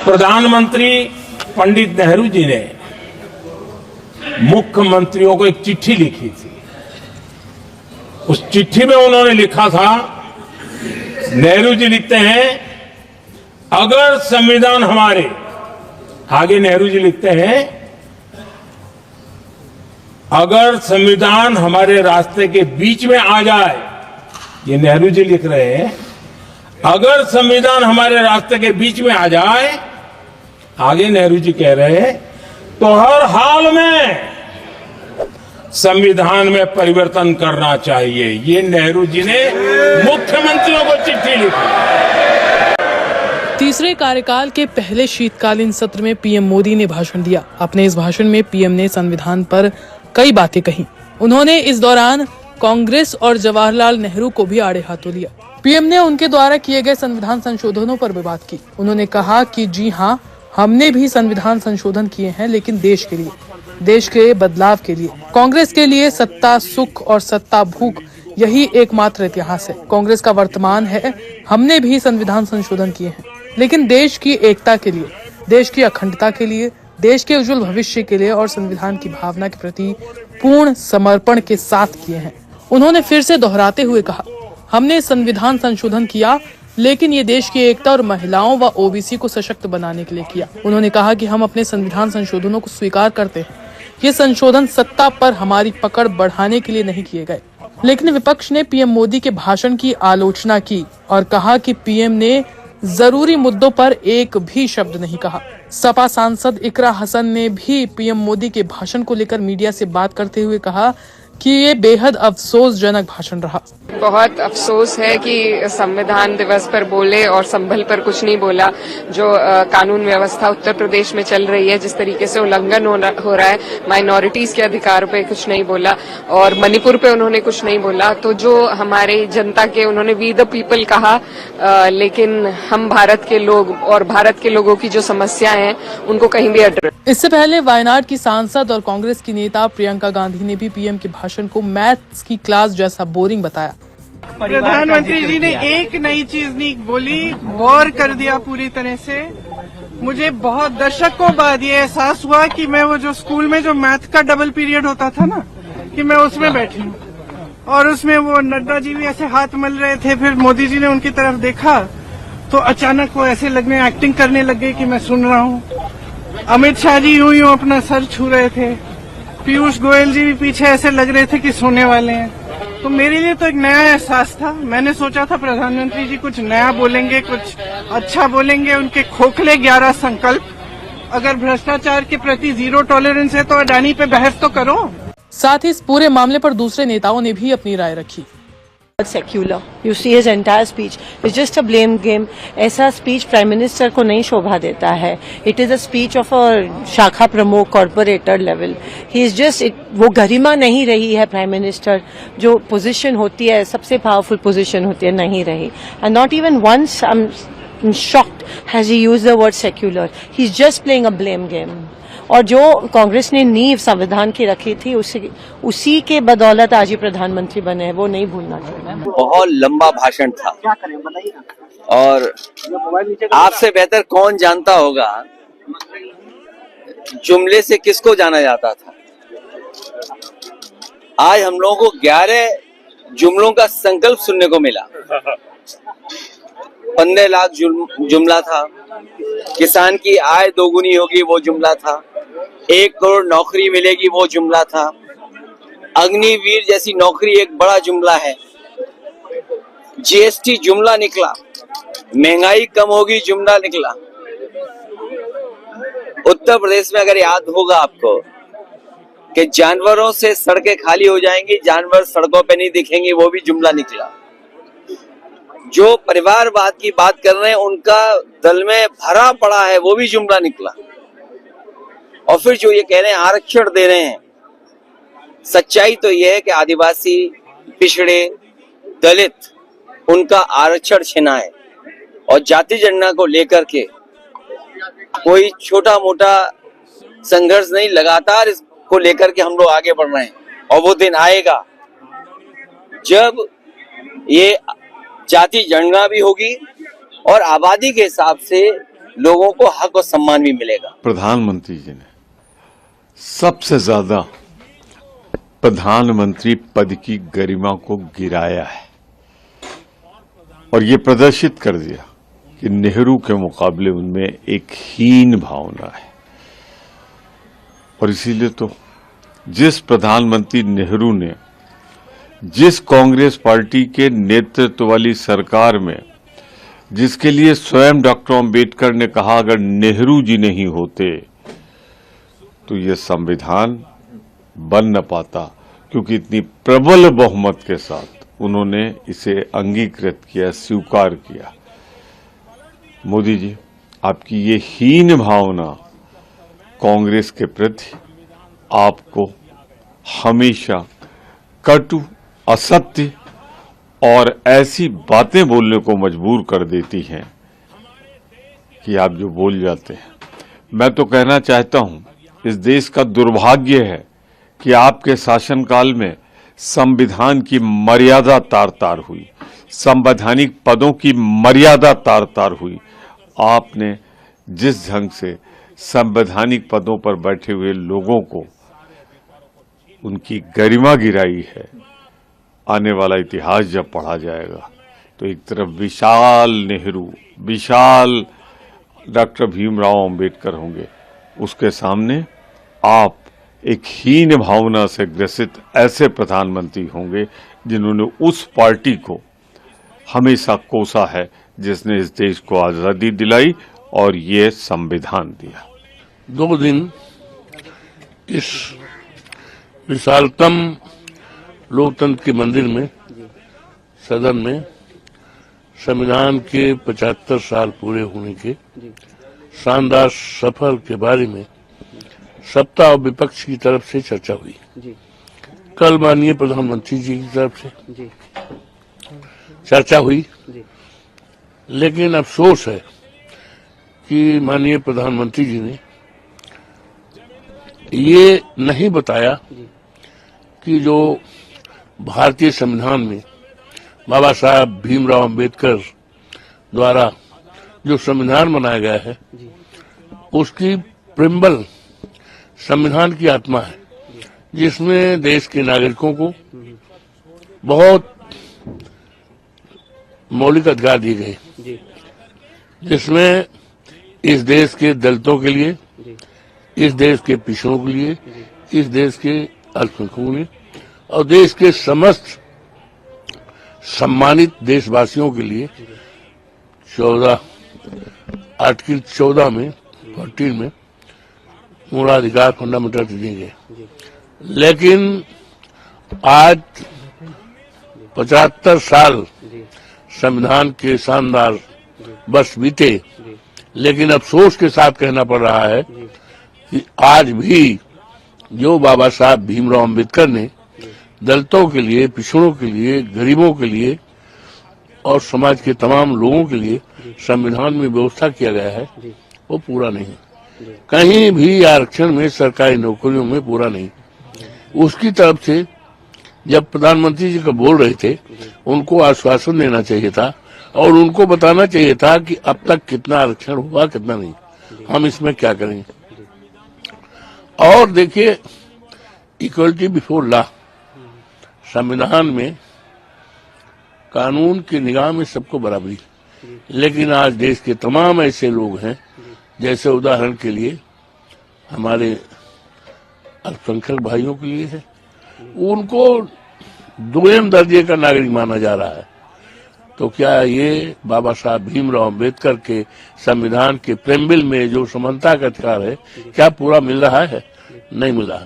प्रधानमंत्री पंडित नेहरू जी ने मुख्यमंत्रियों को एक चिट्ठी लिखी थी। उस चिट्ठी में उन्होंने लिखा था, नेहरू जी लिखते हैं, अगर संविधान हमारे, आगे नेहरू जी लिखते हैं, अगर संविधान हमारे रास्ते के बीच में आ जाए, ये नेहरू जी लिख रहे हैं, अगर संविधान हमारे रास्ते के बीच में आ जाए, आगे नेहरू जी कह रहे हैं, तो हर हाल में संविधान में परिवर्तन करना चाहिए। ये नेहरू जी ने मुख्यमंत्रियों को चिट्ठी लिखी। तीसरे कार्यकाल के पहले शीतकालीन सत्र में पीएम मोदी ने भाषण दिया। अपने इस भाषण में पीएम ने संविधान पर कई बातें कही। उन्होंने इस दौरान कांग्रेस और जवाहरलाल नेहरू को भी आड़े हाथों लिया। पीएम ने उनके द्वारा किए गए संविधान संशोधनों पर भी बात की। उन्होंने कहा कि जी हाँ, हमने भी संविधान संशोधन किए हैं, लेकिन देश के लिए, देश के बदलाव के लिए। कांग्रेस के लिए सत्ता सुख और सत्ता भूख यही एकमात्र इतिहास है। कांग्रेस का वर्तमान है, हमने भी संविधान संशोधन किए हैं, लेकिन देश की एकता के लिए, देश की अखंडता के लिए, देश के उज्जवल भविष्य के लिए और संविधान की भावना के प्रति पूर्ण समर्पण के साथ किए हैं। उन्होंने फिर से दोहराते हुए कहा, हमने संविधान संशोधन किया, लेकिन ये देश की एकता और महिलाओं व ओबीसी को सशक्त बनाने के लिए किया। उन्होंने कहा कि हम अपने संविधान संशोधनों को स्वीकार करते हैं। ये संशोधन सत्ता पर हमारी पकड़ बढ़ाने के लिए नहीं किए गए। लेकिन विपक्ष ने पीएम मोदी के भाषण की आलोचना की और कहा कि पीएम ने जरूरी मुद्दों पर एक भी शब्द नहीं कहा। सपा सांसद इकरा हसन ने भी पीएम मोदी के भाषण को लेकर मीडिया से बात करते हुए कहा कि ये बेहद अफसोसजनक भाषण रहा। बहुत अफसोस है कि संविधान दिवस पर बोले और संभल पर कुछ नहीं बोला। जो कानून व्यवस्था उत्तर प्रदेश में चल रही है, जिस तरीके से उल्लंघन हो रहा है, माइनॉरिटीज के अधिकार पे कुछ नहीं बोला और मणिपुर पे उन्होंने कुछ नहीं बोला। तो जो हमारे जनता के, उन्होंने वी द पीपल कहा, लेकिन हम भारत के लोग और भारत के लोगों की जो समस्याएं हैं उनको कहीं भी एड्रेस। इससे पहले वायनाड की सांसद और कांग्रेस की नेता प्रियंका गांधी ने भी पीएम के भाषण को मैथ्स की क्लास जैसा बोरिंग बताया। प्रधानमंत्री जी ने एक नई चीज नहीं बोली, बोर कर दिया पूरी तरह से। मुझे बहुत दशकों बाद ये एहसास हुआ कि मैं वो जो स्कूल में जो मैथ का डबल पीरियड होता था ना, कि मैं उसमें बैठी हूँ और उसमें वो नड्डा जी भी ऐसे हाथ मल रहे थे। फिर मोदी जी ने उनकी तरफ देखा तो अचानक वो ऐसे लगने, एक्टिंग करने लग गए कि मैं सुन रहा हूँ। अमित शाह जी यूं यूं अपना सर छू रहे थे। पीयूष गोयल जी भी पीछे ऐसे लग रहे थे कि सोने वाले हैं। तो मेरे लिए तो एक नया एहसास था। मैंने सोचा था प्रधानमंत्री जी कुछ नया बोलेंगे, कुछ अच्छा बोलेंगे। उनके खोखले 11 संकल्प, अगर भ्रष्टाचार के प्रति जीरो टॉलरेंस है तो अडानी पे बहस तो करो। साथ ही इस पूरे मामले पर दूसरे नेताओं ने भी अपनी राय रखी। Secular, you see his entire speech is just a blame game. ऐसा स्पीच प्राइम मिनिस्टर को नहीं शोभा देता है। It is a speech of a शाखा प्रमुख, corporator level. He is just, वो गरिमा नहीं रही है प्राइम मिनिस्टर। जो पोजीशन होती है, सबसे पावरफुल पोजीशन होती है, नहीं रही। And not even once I am shocked has he used the word secular. He is just playing a blame game. और जो कांग्रेस ने नींव संविधान की रखी थी, उसी के बदौलत आज ही प्रधानमंत्री बने हैं, वो नहीं भूलना चाहिए। बहुत लंबा भाषण था और आपसे बेहतर कौन जानता होगा जुमले से किसको जाना जाता था। आज हम लोगों को 11 जुमलों का संकल्प सुनने को मिला। 15 लाख जुमला था, किसान की आय दोगुनी होगी वो जुमला था, 1 करोड़ नौकरी मिलेगी वो जुमला था, अग्निवीर जैसी नौकरी एक बड़ा जुमला है, जीएसटी जुमला निकला, महंगाई कम होगी जुमला निकला। उत्तर प्रदेश में अगर याद होगा आपको कि जानवरों से सड़कें खाली हो जाएंगी, जानवर सड़कों पे नहीं दिखेंगे, वो भी जुमला निकला। जो परिवारवाद की बात कर रहे हैं उनका दल में भरा पड़ा है, वो भी जुमला निकला। और फिर जो ये कह रहे हैं आरक्षण दे रहे हैं, सच्चाई तो ये है कि आदिवासी, पिछड़े, दलित, उनका आरक्षण छीना है। और जाति जनगणना को लेकर के कोई छोटा मोटा संघर्ष नहीं, लगातार इसको लेकर के हम लोग आगे बढ़ रहे हैं। और वो दिन आएगा जब ये जाति जनगणना भी होगी और आबादी के हिसाब से लोगों को हक और सम्मान भी मिलेगा। प्रधानमंत्री जी ने सबसे ज्यादा प्रधानमंत्री पद की गरिमा को गिराया है और ये प्रदर्शित कर दिया कि नेहरू के मुकाबले उनमें एक हीन भावना है। और इसीलिए तो जिस प्रधानमंत्री नेहरू ने जिस कांग्रेस पार्टी के नेतृत्व वाली सरकार में, जिसके लिए स्वयं डॉक्टर अंबेडकर ने कहा अगर नेहरू जी नहीं होते तो ये संविधान बन न पाता, क्योंकि इतनी प्रबल बहुमत के साथ उन्होंने इसे अंगीकृत किया, स्वीकार किया। मोदी जी, आपकी ये हीन भावना कांग्रेस के प्रति आपको हमेशा कटु, असत्य और ऐसी बातें बोलने को मजबूर कर देती हैं कि आप जो बोल जाते हैं। मैं तो कहना चाहता हूं, इस देश का दुर्भाग्य है कि आपके शासनकाल में संविधान की मर्यादा तार-तार हुई, संवैधानिक पदों की मर्यादा तार-तार हुई। आपने जिस ढंग से संवैधानिक पदों पर बैठे हुए लोगों को उनकी गरिमा गिराई है, आने वाला इतिहास जब पढ़ा जाएगा तो एक तरफ विशाल नेहरू, विशाल डॉक्टर भीमराव अंबेडकर होंगे, उसके सामने आप एक हीन भावना से ग्रसित ऐसे प्रधानमंत्री होंगे जिन्होंने उस पार्टी को हमेशा कोसा है जिसने इस देश को आजादी दिलाई और ये संविधान दिया। 2 दिन इस विशालतम लोकतंत्र के मंदिर में, सदन में, संविधान के 75 साल पूरे होने के शानदार सफर के बारे में सत्ता और विपक्ष की तरफ से चर्चा हुई। कल माननीय प्रधानमंत्री जी की तरफ से चर्चा हुई, लेकिन अफसोस है कि माननीय प्रधानमंत्री जी ने ये नहीं बताया कि जो भारतीय संविधान में बाबा साहब भीमराव अंबेडकर द्वारा जो संविधान बनाया गया है, उसकी प्रिम्बल संविधान की आत्मा है, जिसमें देश के नागरिकों को बहुत मौलिक अधिकार दिए गए, जिसमें इस देश के दलितों के लिए, इस देश के पिछड़ों के लिए, इस देश के अल्पसंख्यकों के लिए और देश के समस्त सम्मानित देशवासियों के लिए 14 आर्टिकल 14 में 14 में मूलाधिकार फंडामेंटल दिए गए। लेकिन आज 75 साल संविधान के शानदार वर्ष बीते, लेकिन अफसोस के साथ कहना पड़ रहा है कि आज भी जो बाबा साहब भीमराव अंबेडकर ने दलितों के लिए, पिछड़ों के लिए, गरीबों के लिए और समाज के तमाम लोगों के लिए संविधान में व्यवस्था किया गया है, वो पूरा नहीं। कहीं भी आरक्षण में, सरकारी नौकरियों में पूरा नहीं। उसकी तरफ से जब प्रधानमंत्री जी का बोल रहे थे, उनको आश्वासन देना चाहिए था और उनको बताना चाहिए था कि अब तक कितना आरक्षण हुआ, कितना नहीं, हम इसमें क्या करेंगे। और देखिए, इक्वलिटी बिफोर लॉ, संविधान में कानून की निगाह में सबको बराबरी, लेकिन आज देश के तमाम ऐसे लोग हैं, जैसे उदाहरण के लिए हमारे अल्पसंख्यक भाइयों के लिए है, उनको 2म दर्जे का नागरिक माना जा रहा है। तो क्या ये बाबा साहब भीमराव अंबेडकर के संविधान के प्रेम्बिल में जो समानता का अधिकार है, क्या पूरा मिल रहा है? नहीं मिल रहा।